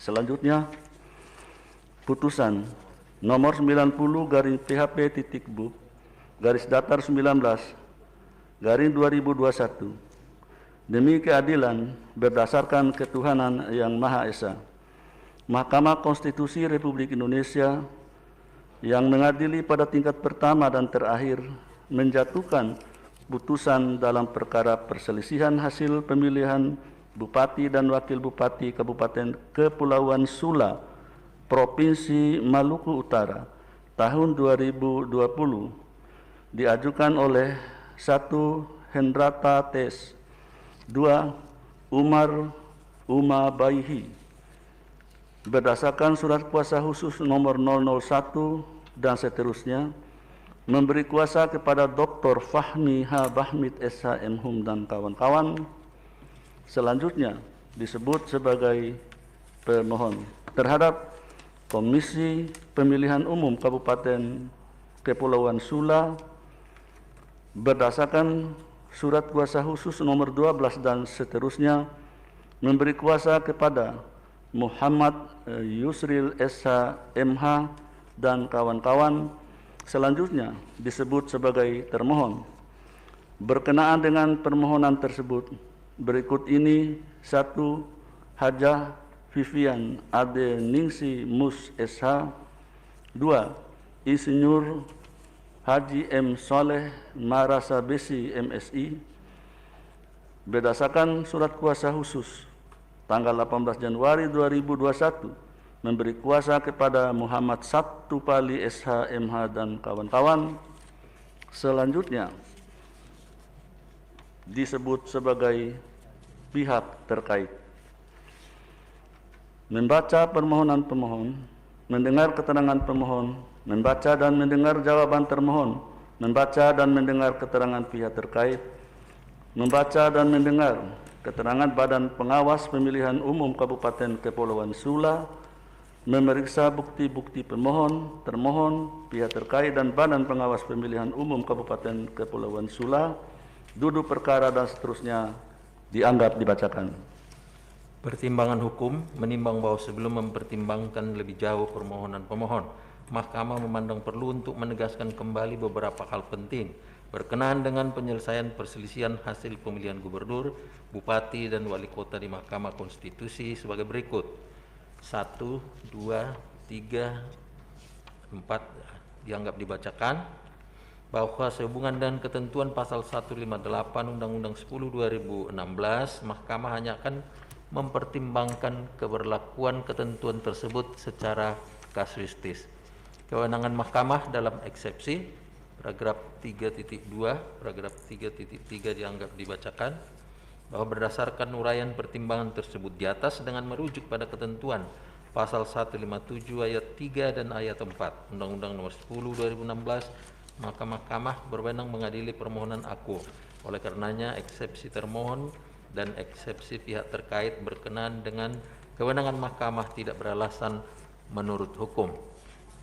Selanjutnya, putusan nomor 90/PHP.BUP garis datar 19/2021 demi keadilan berdasarkan ketuhanan yang Maha Esa. Mahkamah Konstitusi Republik Indonesia yang mengadili pada tingkat pertama dan terakhir menjatuhkan putusan dalam perkara perselisihan hasil pemilihan Bupati dan Wakil Bupati Kabupaten Kepulauan Sula, Provinsi Maluku Utara, tahun 2020, diajukan oleh 1. Hendrata Tes, 2. Umar Umabaihi, berdasarkan surat kuasa khusus nomor 001 dan seterusnya, memberi kuasa kepada Dr. Fahmi H. Bahmid SH MHum dan kawan-kawan. Selanjutnya disebut sebagai pemohon terhadap Komisi Pemilihan Umum Kabupaten Kepulauan Sula berdasarkan surat kuasa khusus nomor 12 dan seterusnya, memberi kuasa kepada Muhammad Yusril SH MH dan kawan-kawan. Selanjutnya disebut sebagai termohon. Berkenaan dengan permohonan tersebut, berikut ini: 1. Hajah Vivian Ade Ningsi Mus SH, 2. Insinyur Haji M. Soleh Marasa Besi MSI, berdasarkan surat kuasa khusus tanggal 18 Januari 2021, memberi kuasa kepada Muhammad Sabtu Pali SH MH dan kawan-kawan. Selanjutnya disebut sebagai pihak terkait. Membaca permohonan pemohon, mendengar keterangan pemohon, membaca dan mendengar jawaban termohon, membaca dan mendengar keterangan pihak terkait, membaca dan mendengar keterangan Badan Pengawas Pemilihan Umum Kabupaten Kepulauan Sula, memeriksa bukti-bukti pemohon, termohon, pihak terkait dan Badan Pengawas Pemilihan Umum Kabupaten Kepulauan Sula, duduk perkara dan seterusnya dianggap dibacakan. Pertimbangan hukum menimbang bahwa sebelum mempertimbangkan lebih jauh permohonan pemohon, Mahkamah memandang perlu untuk menegaskan kembali beberapa hal penting berkenaan dengan penyelesaian perselisihan hasil pemilihan gubernur, bupati, dan wali kota di Mahkamah Konstitusi sebagai berikut. 1, 2, 3, 4 dianggap dibacakan. Bahwa sehubungan dengan ketentuan pasal 158 Undang-Undang 10/2016, Mahkamah hanya akan mempertimbangkan keberlakuan ketentuan tersebut secara kasuistis. Kewenangan Mahkamah dalam eksepsi, paragraf 3.2, paragraf 3.3 dianggap dibacakan, bahwa berdasarkan uraian pertimbangan tersebut di atas dengan merujuk pada ketentuan pasal 157 ayat 3 dan ayat 4 Undang-Undang Nomor 10/2016, maka Mahkamah berwenang mengadili permohonan aku. Oleh karenanya, eksepsi termohon dan eksepsi pihak terkait berkenaan dengan kewenangan Mahkamah tidak beralasan menurut hukum.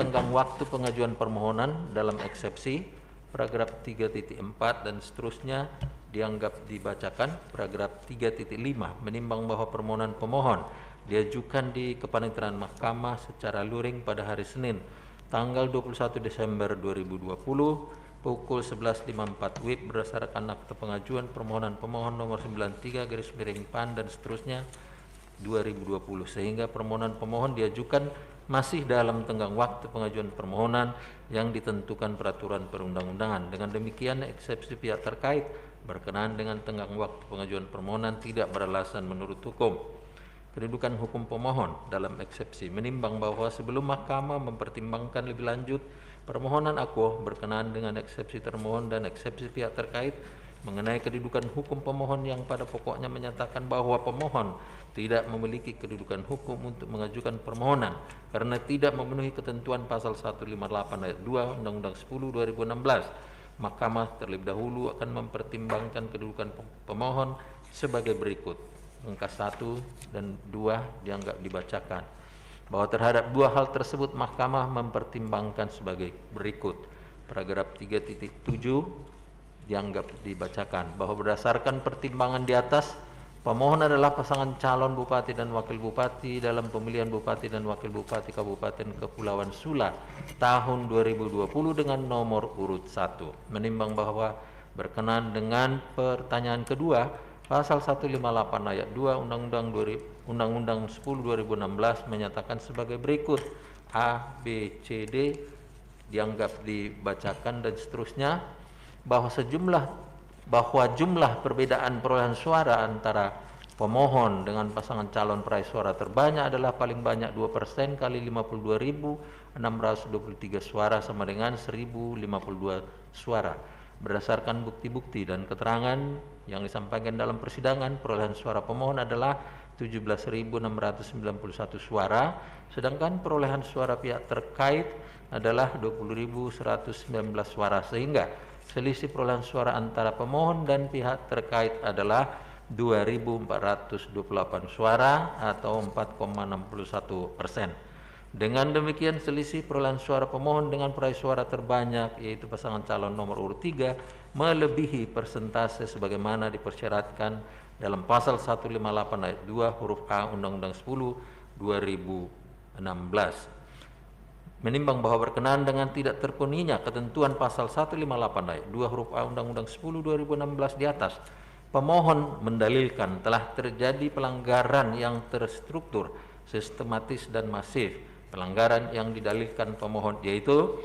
Tenggang waktu pengajuan permohonan dalam eksepsi, paragraf 3.4 dan seterusnya dianggap dibacakan. Paragraf 3.5 menimbang bahwa permohonan pemohon diajukan di kepaniteraan Mahkamah secara luring pada hari Senin tanggal 21 Desember 2020 pukul 11.54 WIB berdasarkan akta pengajuan permohonan pemohon nomor 93/PAN dan seterusnya 2020, sehingga permohonan pemohon diajukan masih dalam tenggang waktu pengajuan permohonan yang ditentukan peraturan perundang-undangan. Dengan demikian, eksepsi pihak terkait berkenaan dengan tenggang waktu pengajuan permohonan tidak beralasan menurut hukum. Kedudukan hukum pemohon dalam eksepsi menimbang bahwa sebelum Mahkamah mempertimbangkan lebih lanjut permohonan aku berkenaan dengan eksepsi termohon dan eksepsi pihak terkait mengenai kedudukan hukum pemohon yang pada pokoknya menyatakan bahwa pemohon tidak memiliki kedudukan hukum untuk mengajukan permohonan karena tidak memenuhi ketentuan pasal 158 ayat 2 Undang-Undang 10/2016, Mahkamah terlebih dahulu akan mempertimbangkan kedudukan pemohon sebagai berikut. Angka 1 dan 2 dianggap dibacakan. Bahwa terhadap dua hal tersebut Mahkamah mempertimbangkan sebagai berikut. Paragraf 3.7 dianggap dibacakan. Bahwa berdasarkan pertimbangan di atas, Pemohon adalah pasangan calon Bupati dan Wakil Bupati dalam pemilihan Bupati dan Wakil Bupati Kabupaten Kepulauan Sula tahun 2020 dengan nomor urut 1. Menimbang bahwa berkenaan dengan pertanyaan kedua, Pasal 158 ayat 2 Undang-Undang 10 2016 menyatakan sebagai berikut: A, B, C, D dianggap dibacakan dan seterusnya, bahwa jumlah perbedaan perolehan suara antara pemohon dengan pasangan calon peraih suara terbanyak adalah paling banyak 2% kali 52.623 suara sama dengan 1.052 suara. Berdasarkan bukti-bukti dan keterangan yang disampaikan dalam persidangan, perolehan suara pemohon adalah 17.691 suara, sedangkan perolehan suara pihak terkait adalah 20.119 suara, sehingga selisih perolehan suara antara pemohon dan pihak terkait adalah 2.428 suara atau 4,61%. Dengan demikian selisih perolehan suara pemohon dengan peraih suara terbanyak yaitu pasangan calon nomor urut 3 melebihi persentase sebagaimana dipersyaratkan dalam pasal 158 ayat 2 huruf A Undang-Undang 10 2016. Menimbang bahwa berkenaan dengan tidak terpenuhinya ketentuan pasal 158 ayat 2 huruf A Undang-Undang 10 2016 di atas, pemohon mendalilkan telah terjadi pelanggaran yang terstruktur, sistematis dan masif. Pelanggaran yang didalilkan pemohon yaitu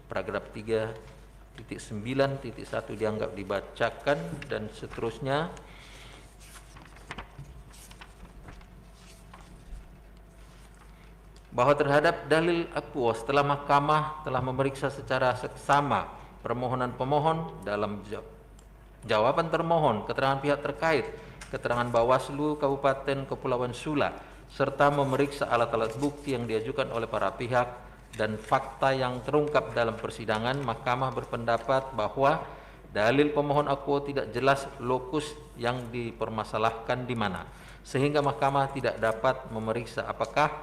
paragraf 3.9.1 dianggap dibacakan dan seterusnya. Bahwa terhadap dalil akuo setelah mahkamah telah memeriksa secara seksama permohonan pemohon dalam jawaban termohon, keterangan pihak terkait, keterangan Bawaslu Kabupaten Kepulauan Sula, serta memeriksa alat-alat bukti yang diajukan oleh para pihak dan fakta yang terungkap dalam persidangan, mahkamah berpendapat bahwa dalil pemohon akuo tidak jelas lokus yang dipermasalahkan di mana, sehingga mahkamah tidak dapat memeriksa apakah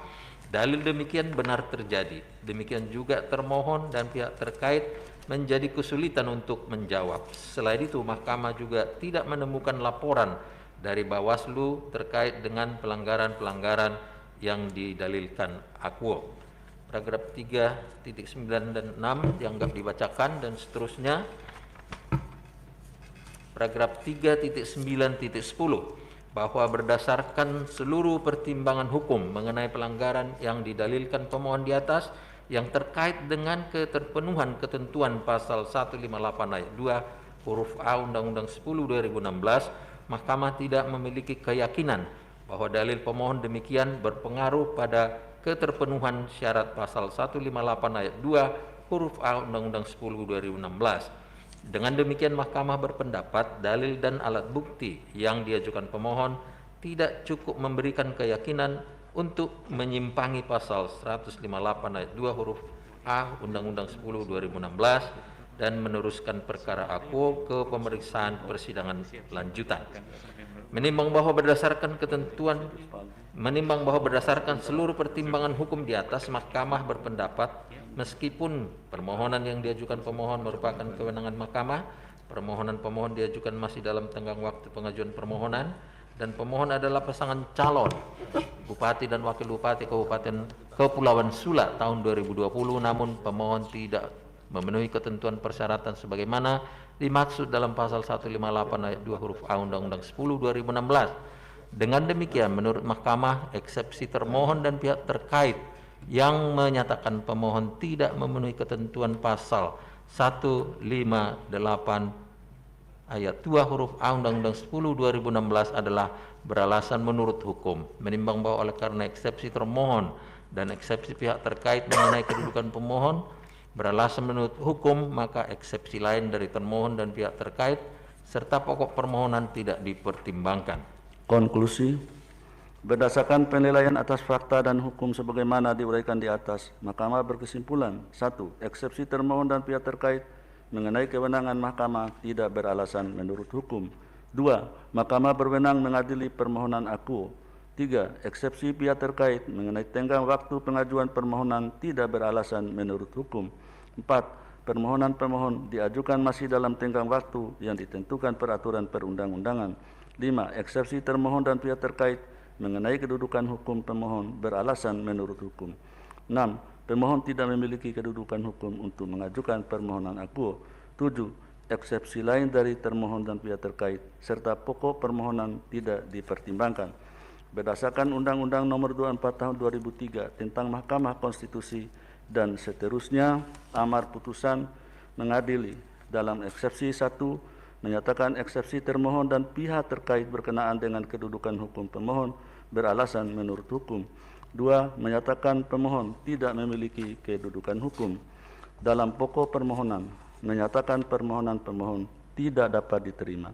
dalil demikian benar terjadi. Demikian juga termohon dan pihak terkait menjadi kesulitan untuk menjawab. Selain itu, mahkamah juga tidak menemukan laporan dari Bawaslu terkait dengan pelanggaran-pelanggaran yang didalilkan akuo. Paragraf 3.9 dan 6 dianggap dibacakan dan seterusnya. Paragraf 3.9.10 bahwa berdasarkan seluruh pertimbangan hukum mengenai pelanggaran yang didalilkan pemohon di atas yang terkait dengan keterpenuhan ketentuan pasal 158 ayat 2 huruf A Undang-Undang 10 2016, mahkamah tidak memiliki keyakinan bahwa dalil pemohon demikian berpengaruh pada keterpenuhan syarat pasal 158 ayat 2 huruf A Undang-Undang 10 2016. Dengan demikian mahkamah berpendapat dalil dan alat bukti yang diajukan pemohon tidak cukup memberikan keyakinan untuk menyimpangi pasal 158 ayat 2 huruf A Undang-Undang 10 2016 dan meneruskan perkara akuo ke pemeriksaan persidangan lanjutan. Menimbang bahwa berdasarkan seluruh pertimbangan hukum di atas, mahkamah berpendapat meskipun permohonan yang diajukan pemohon merupakan kewenangan mahkamah, permohonan pemohon diajukan masih dalam tenggang waktu pengajuan permohonan, dan pemohon adalah pasangan calon Bupati dan Wakil Bupati Kabupaten Kepulauan Sula tahun 2020, namun pemohon tidak memenuhi ketentuan persyaratan sebagaimana dimaksud dalam pasal 158 ayat 2 huruf A Undang-Undang 10 2016. Dengan demikian, menurut mahkamah, eksepsi termohon dan pihak terkait yang menyatakan pemohon tidak memenuhi ketentuan pasal 158 ayat 2 huruf A Undang-Undang 10 2016 adalah beralasan menurut hukum. Menimbang bahwa oleh karena eksepsi termohon dan eksepsi pihak terkait mengenai kedudukan pemohon beralasan menurut hukum, maka eksepsi lain dari termohon dan pihak terkait serta pokok permohonan tidak dipertimbangkan. Konklusi, berdasarkan penilaian atas fakta dan hukum sebagaimana diuraikan di atas, mahkamah berkesimpulan: 1. Eksepsi termohon dan pihak terkait mengenai kewenangan mahkamah tidak beralasan menurut hukum. 2. Mahkamah berwenang mengadili permohonan akuo. 3. Eksepsi pihak terkait mengenai tenggang waktu pengajuan permohonan tidak beralasan menurut hukum. 4. Permohonan pemohon diajukan masih dalam tenggang waktu yang ditentukan peraturan perundang-undangan. 5. Eksepsi termohon dan pihak terkait mengenai kedudukan hukum pemohon beralasan menurut hukum. 6. Pemohon tidak memiliki kedudukan hukum untuk mengajukan permohonan akuo. 7. Eksepsi lain dari termohon dan pihak terkait serta pokok permohonan tidak dipertimbangkan. Berdasarkan Undang-Undang Nomor 24 Tahun 2003 tentang Mahkamah Konstitusi dan seterusnya, amar putusan mengadili dalam eksepsi 1 menyatakan eksepsi termohon dan pihak terkait berkenaan dengan kedudukan hukum pemohon beralasan menurut hukum. 2. Menyatakan pemohon tidak memiliki kedudukan hukum. Dalam pokok permohonan, menyatakan permohonan pemohon tidak dapat diterima.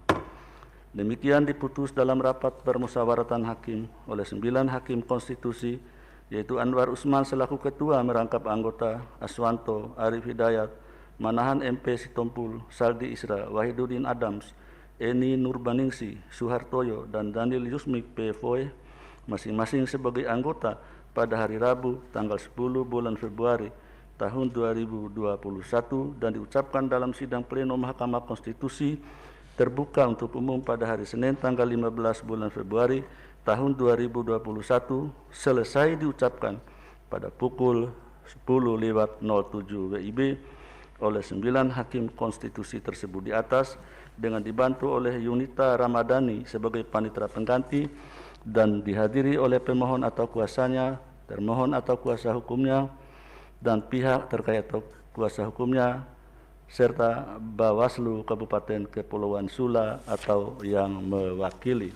Demikian diputus dalam rapat permusyawaratan hakim oleh 9 hakim konstitusi, yaitu Anwar Usman selaku ketua merangkap anggota, Aswanto, Arif Hidayat, Manahan MP Sitompul, Saldi Isra, Wahidudin Adams, Eni Nurbaningsi, Suhartoyo, dan Daniel Yusmik PFOE, masing-masing sebagai anggota pada hari Rabu tanggal 10 bulan Februari tahun 2021 dan diucapkan dalam sidang pleno Mahkamah Konstitusi terbuka untuk umum pada hari Senin tanggal 15 bulan Februari tahun 2021 selesai diucapkan pada pukul 10:07 WIB oleh 9 hakim konstitusi tersebut di atas dengan dibantu oleh Yunita Ramadhani sebagai panitera pengganti dan dihadiri oleh pemohon atau kuasanya, termohon atau kuasa hukumnya, dan pihak terkait atau kuasa hukumnya, serta Bawaslu Kabupaten Kepulauan Sula atau yang mewakili.